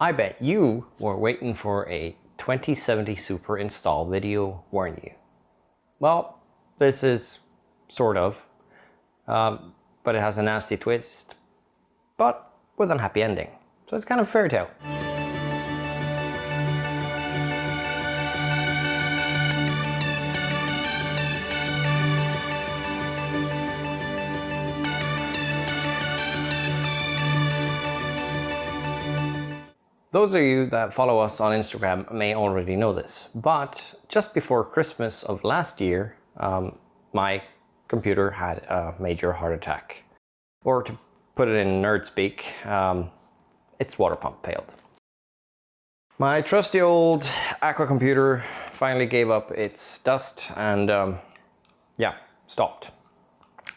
I bet you were waiting for a 2070 Super install video, weren't you? Well, this is sort of, but it has a nasty twist, but with an happy ending. So it's kind of a fairy tale. Those of you that follow us on Instagram may already know this, but just before Christmas of last year, my computer had a major heart attack. Or to put it in nerd speak, its water pump failed. My trusty old Aqua computer finally gave up its dust and yeah, stopped.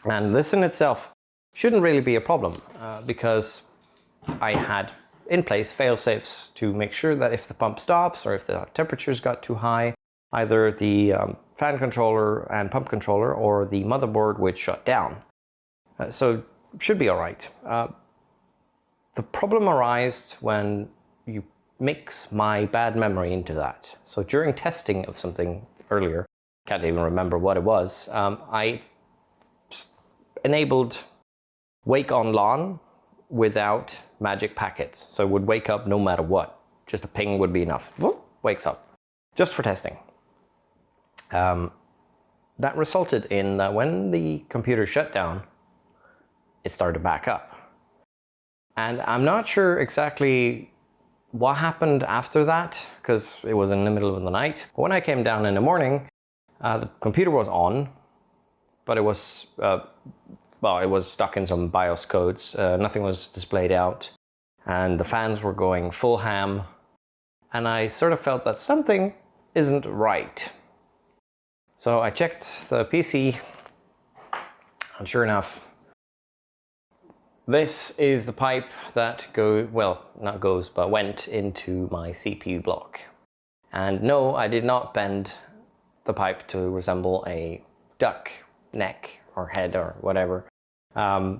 And this in itself shouldn't really be a problem because I had in place fail-safes to make sure that if the pump stops or if the temperatures got too high, either the fan controller and pump controller or the motherboard would shut down. So should be all right. The problem arose when you mix my bad memory into that. So during testing of something earlier, can't even remember what it was, I enabled wake on LAN without magic packets. So it would wake up no matter what. Just a ping would be enough. Whoop, wakes up. Just for testing. That resulted in that when the computer shut down, it started to back up. And I'm not sure exactly what happened after that, because it was in the middle of the night. But when I came down in the morning, the computer was on, but it was well, it was stuck in some BIOS codes. Nothing was displayed out, and the fans were going full ham. And I sort of felt that something isn't right. So I checked the PC, and sure enough, this is the pipe that went into my CPU block. And no, I did not bend the pipe to resemble a duck neck or head or whatever.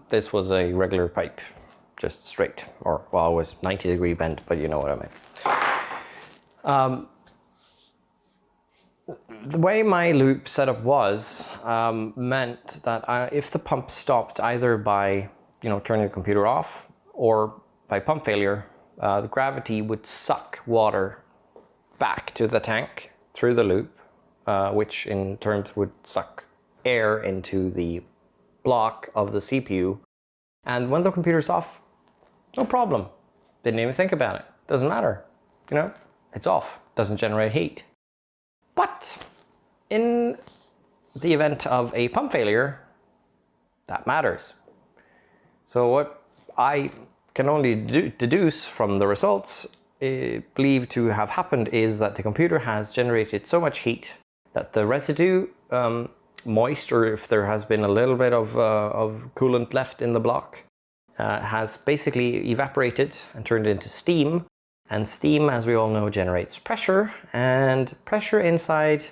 This was a regular pipe, just straight, or well, it was 90-degree bent, but you know what I mean. The way my loop setup was meant that if the pump stopped either by turning the computer off or by pump failure, the gravity would suck water back to the tank through the loop, which in turn would suck air into the block of the CPU. And when the computer's off, no problem. Didn't even think about it. Doesn't matter. It's off. Doesn't generate heat. But in the event of a pump failure, that matters. So what I can only deduce from the results believed to have happened is that the computer has generated so much heat that the residue, moist, or if there has been a little bit of coolant left in the block, has basically evaporated and turned into steam. And steam, as we all know, generates pressure, and pressure inside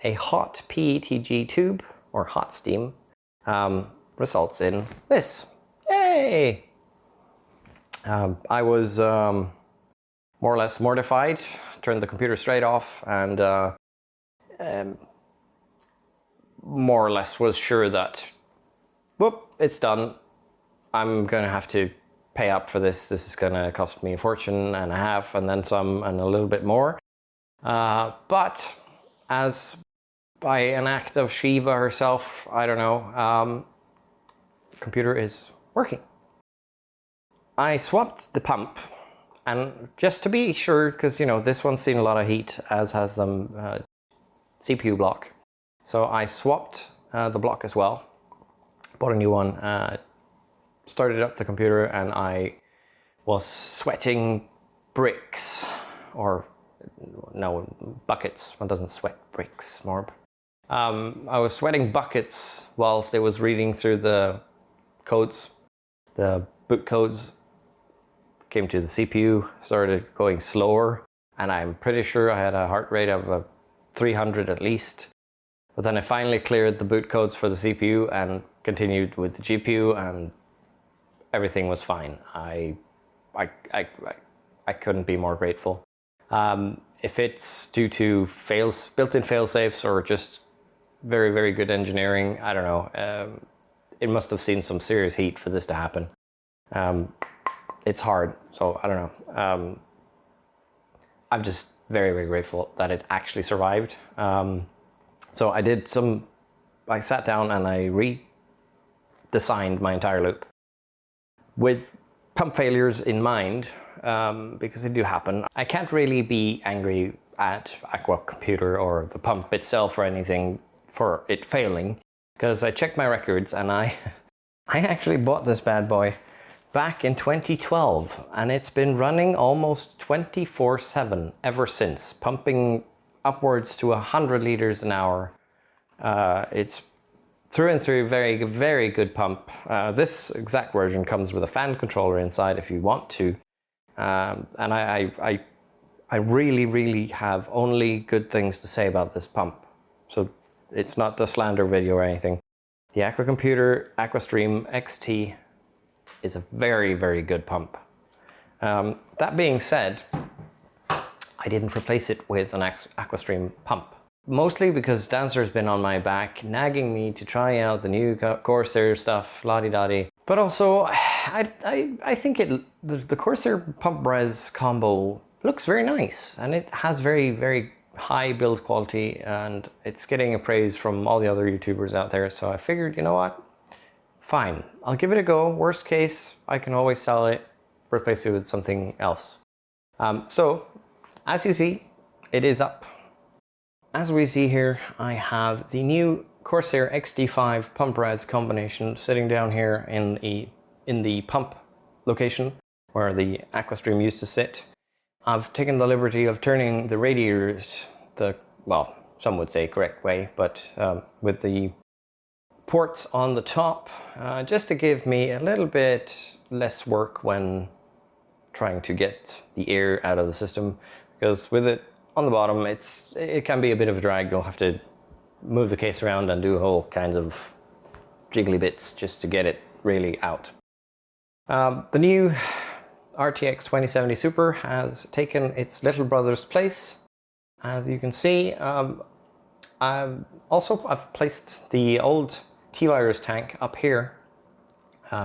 a hot PETG tube, or hot steam, results in this. Yay! I was more or less mortified, turned the computer straight off, and more or less was sure that, whoop, it's done. I'm going to have to pay up for this. This is going to cost me a fortune and a half, and then some, and a little bit more. But as by an act of Shiva herself, I don't know, computer is working. I swapped the pump, and just to be sure, because this one's seen a lot of heat, as has the CPU block. So I swapped the block as well, bought a new one, started up the computer, and I was sweating bricks, or no, buckets. One doesn't sweat bricks, Morb. I was sweating buckets whilst it was reading through the codes, the boot codes. Came to the CPU, started going slower, and I'm pretty sure I had a heart rate of 300 at least. But then I finally cleared the boot codes for the CPU and continued with the GPU, and everything was fine. I I couldn't be more grateful. If it's due to built-in fail-safes or just very, very good engineering, I don't know. It must have seen some serious heat for this to happen. It's hard, so I don't know. I'm just very, very grateful that it actually survived. So I sat down and I redesigned my entire loop with pump failures in mind, because they do happen. I can't really be angry at Aqua Computer or the pump itself or anything for it failing, because I checked my records and I actually bought this bad boy back in 2012, and it's been running almost 24/7 ever since, pumping upwards to 100 liters an hour. It's through and through very, very good pump. This exact version comes with a fan controller inside if you want to, and I really, really have only good things to say about this pump. So it's not a slander video or anything. The Aqua Computer AquaStream XT is a very, very good pump. That being said, I didn't replace it with an AquaStream pump. Mostly because Dancer's been on my back, nagging me to try out the new Corsair stuff, la-di-da-di. But also, I think the Corsair pump res combo looks very nice, and it has very, very high build quality, and it's getting appraised from all the other YouTubers out there. So I figured, you know what? Fine, I'll give it a go. Worst case, I can always sell it, replace it with something else. So, as you see, it is up. As we see here, I have the new Corsair XT5 pump res combination sitting down here in the pump location where the AquaStream used to sit. I've taken the liberty of turning the radiators well, some would say correct way, but with the ports on the top, just to give me a little bit less work when trying to get the air out of the system, because with it on the bottom, it can be a bit of a drag. You'll have to move the case around and do all kinds of jiggly bits just to get it really out. The new RTX 2070 Super has taken its little brother's place. As you can see, I've placed the old T-Virus tank up here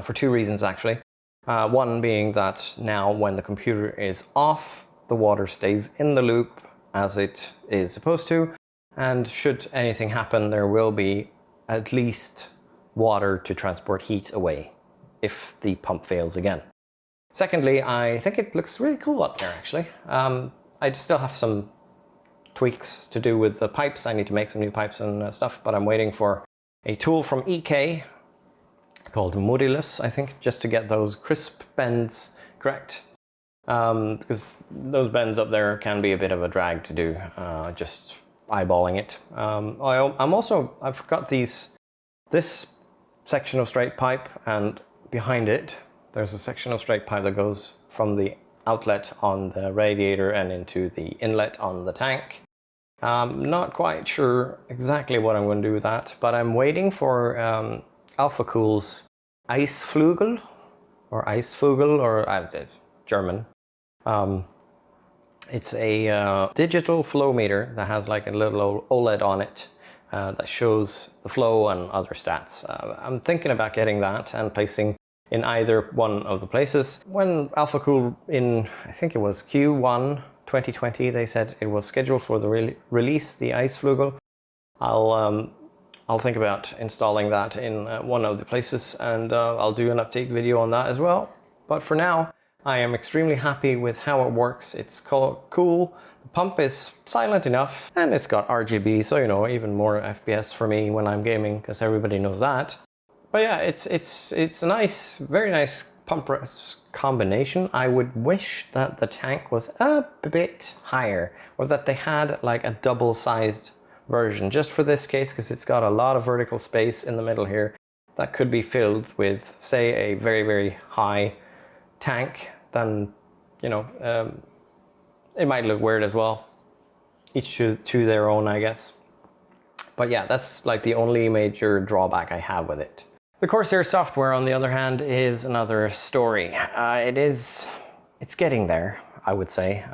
for two reasons actually. One being that now when the computer is off, the water stays in the loop as it is supposed to, and should anything happen, there will be at least water to transport heat away if the pump fails again. Secondly, I think it looks really cool up there actually. I still have some tweaks to do with the pipes. I need to make some new pipes and stuff, but I'm waiting for a tool from EK called Modulus, I think, just to get those crisp bends correct. Because those bends up there can be a bit of a drag to do, just eyeballing it. I've got this section of straight pipe, and behind it there's a section of straight pipe that goes from the outlet on the radiator and into the inlet on the tank. Not quite sure exactly what I'm going to do with that, but I'm waiting for AlphaCool's Eisflügel or German. It's a digital flow meter that has like a little OLED on it that shows the flow and other stats. I'm thinking about getting that and placing in either one of the places. When AlphaCool in, I think it was Q1 2020, they said it was scheduled for the release, the Eisflügel. I'll think about installing that in one of the places, and I'll do an update video on that as well. But for now, I am extremely happy with how it works. It's cool. The pump is silent enough, and it's got RGB, so you know, even more FPS for me when I'm gaming, because everybody knows that. But yeah, it's a nice, very nice pump combination. I would wish that the tank was a bit higher, or that they had like a double-sized version just for this case, because it's got a lot of vertical space in the middle here that could be filled with, say, a very, very high tank. Then, you know, it might look weird as well. Each to their own, I guess. But yeah, that's like the only major drawback I have with it. The Corsair software, on the other hand, is another story. It's getting there. I would say.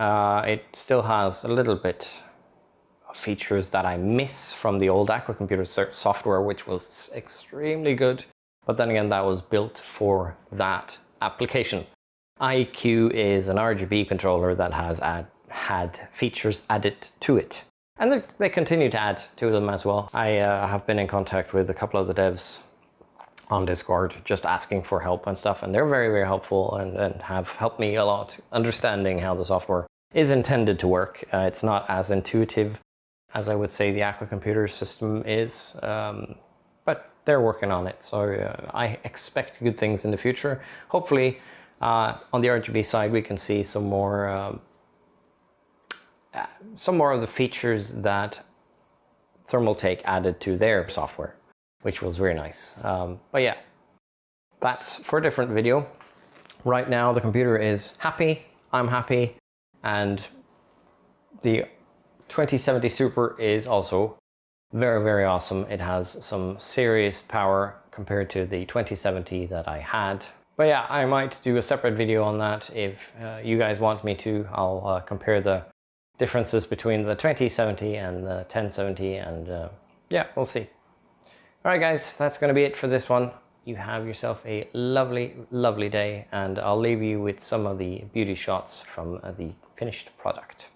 It still has a little bit of features that I miss from the old Aqua Computer software, which was extremely good. But then again, that was built for that application. iQ is an RGB controller that has had features added to it. And they continue to add to them as well. I have been in contact with a couple of the devs on Discord, just asking for help and stuff, and they're very, very helpful and have helped me a lot understanding how the software is intended to work. It's not as intuitive as I would say the Aqua Computer system is, but they're working on it, so I expect good things in the future. Hopefully on the RGB side we can see some more of the features that Thermaltake added to their software, which was very nice. But yeah, that's for a different video. Right now the computer is happy, I'm happy, and the 2070 Super is also very, very awesome. It has some serious power compared to the 2070 that I had. But yeah, I might do a separate video on that if you guys want me to. I'll compare the differences between the 2070 and the 1070, and yeah, we'll see. Alright guys, that's going to be it for this one. You have yourself a lovely, lovely day, and I'll leave you with some of the beauty shots from the finished product.